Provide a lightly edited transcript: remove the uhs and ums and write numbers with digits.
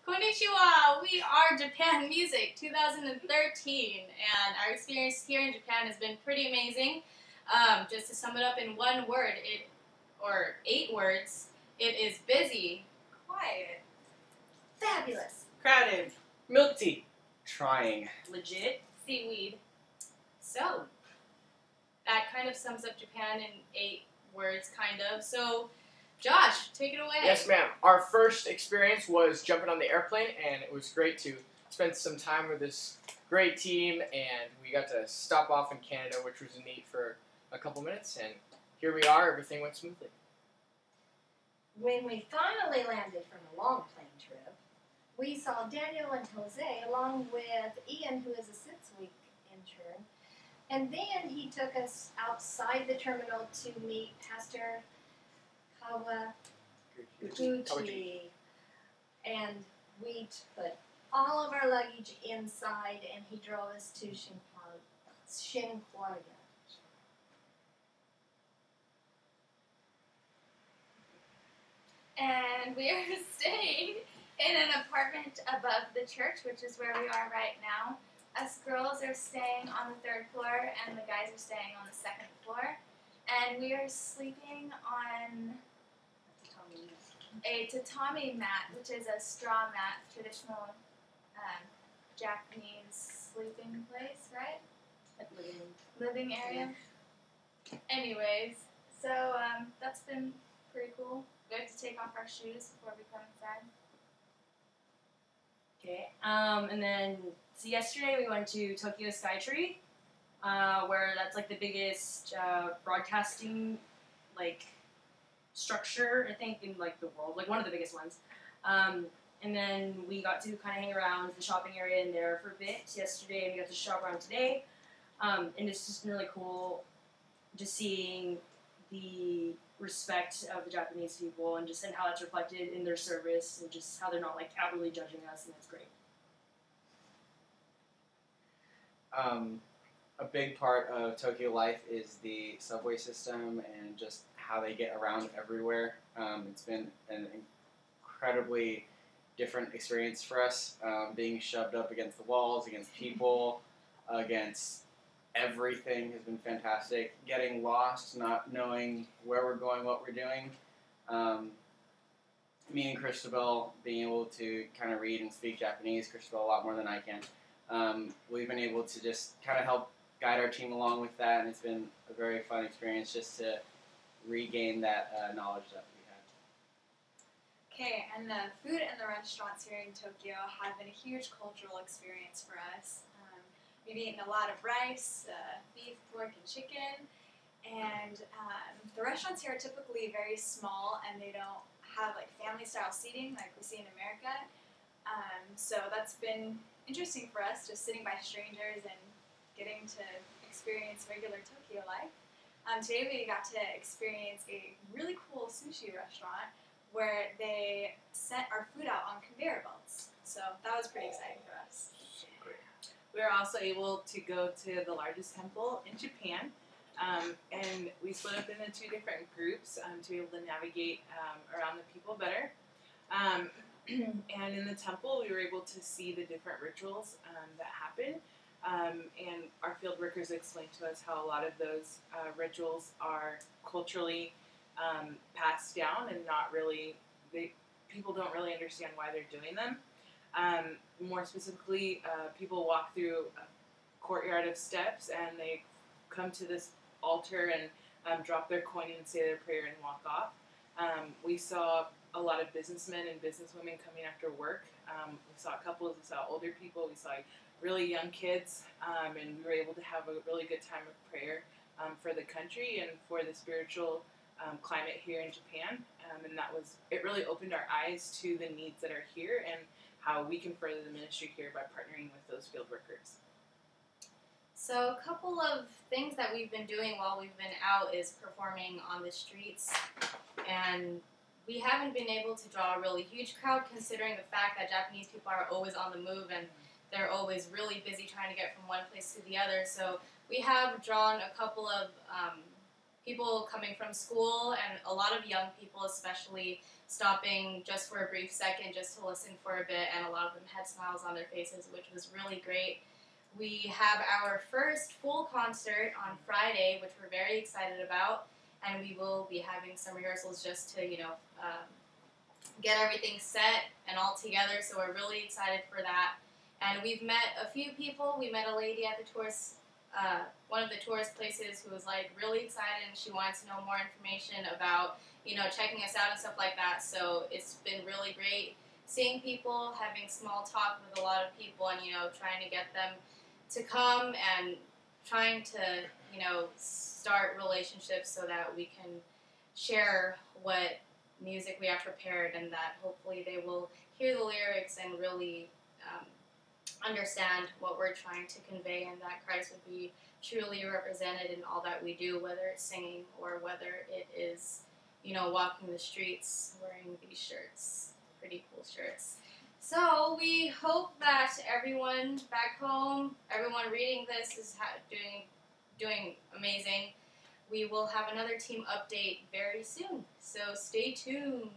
Konnichiwa! We are Japan Music 2013, and our experience here in Japan has been pretty amazing. Just to sum it up in one word, or 8 words, it is busy, Quiet. fabulous, Crowded. Milk tea. Trying. Legit. seaweed. So, that kind of sums up Japan in 8 words, kind of. So, Josh, take it away. Yes, ma'am. Our first experience was jumping on the airplane, and it was great to spend some time with this great team, and we got to stop off in Canada, which was neat for a couple minutes, and here we are. Everything went smoothly. When we finally landed from a long plane trip, we saw Daniel and Jose along with Ian, who is a 6-week intern, and then he took us outside the terminal to meet Pastor Kawaguchi, and we put all of our luggage inside, and he drove us to Shinjuku. And we are staying in an apartment above the church, which is where we are right now. Us girls are staying on the 3rd floor, and the guys are staying on the 2nd floor. And we are sleeping on a tatami mat, which is a straw mat, traditional Japanese sleeping place, right? Living area. Anyways, so that's been pretty cool. We have to take off our shoes before we come inside. Okay. And then, so yesterday we went to Tokyo Skytree, where that's like the biggest broadcasting structure, I think, in like the world, like one of the biggest ones. And then we got to kind of hang around the shopping area in there for a bit yesterday, and we got to shop around today. And it's just really cool just seeing the respect of the Japanese people and how that's reflected in their service and just how they're not like outwardly judging us, and it's great. A big part of Tokyo life is the subway system and just how they get around everywhere. It's been an incredibly different experience for us, being shoved up against the walls, against people, against everything has been fantastic. Getting lost, not knowing where we're going, what we're doing. Me and Christabel being able to kind of read and speak Japanese, Christabel a lot more than I can. We've been able to just kind of help guide our team along with that, and it's been a very fun experience just to regain that knowledge that we had. Okay, and the food and the restaurants here in Tokyo have been a huge cultural experience for us. We've eaten a lot of rice, beef, pork, and chicken, and the restaurants here are typically very small, and they don't have like family-style seating like we see in America. So that's been interesting for us, just sitting by strangers and getting to experience regular Tokyo life. Today we got to experience a really cool sushi restaurant where they sent our food out on conveyor belts. So that was pretty exciting for us. We were also able to go to the largest temple in Japan, and we split up into 2 different groups to be able to navigate around the people better. And in the temple, we were able to see the different rituals that happen, and our field workers explained to us how a lot of those rituals are culturally passed down and not really, people don't really understand why they're doing them. More specifically, people walk through a courtyard of steps, and they come to this altar and drop their coin and say their prayer and walk off. We saw a lot of businessmen and businesswomen coming after work. We saw couples, we saw older people, we saw really young kids, and we were able to have a really good time of prayer for the country and for the spiritual climate here in Japan. And it really opened our eyes to the needs that are here and how we can further the ministry here by partnering with those field workers. So a couple of things that we've been doing while we've been out is performing on the streets, and we haven't been able to draw a really huge crowd considering the fact that Japanese people are always on the move and they're always really busy trying to get from one place to the other. So we have drawn a couple of people coming from school and a lot of young people especially stopping just for a brief second just to listen for a bit, and a lot of them had smiles on their faces, which was really great. We have our first full concert on Friday, which we're very excited about, and we will be having some rehearsals just to, get everything set and all together, so we're really excited for that. And we've met a few people. We met a lady at the tourist, one of the tourist places, who was like really excited, and she wanted to know more information about, checking us out and stuff like that. So it's been really great seeing people, having small talk with a lot of people, and, trying to get them to come and trying to, start relationships so that we can share what music we have prepared, and that hopefully they will hear the lyrics and really understand what we're trying to convey, and that Christ would be truly represented in all that we do, whether it's singing or whether it is, walking the streets wearing these shirts, pretty cool shirts. So we hope that everyone back home, everyone reading this is doing amazing. We will have another team update very soon, so stay tuned.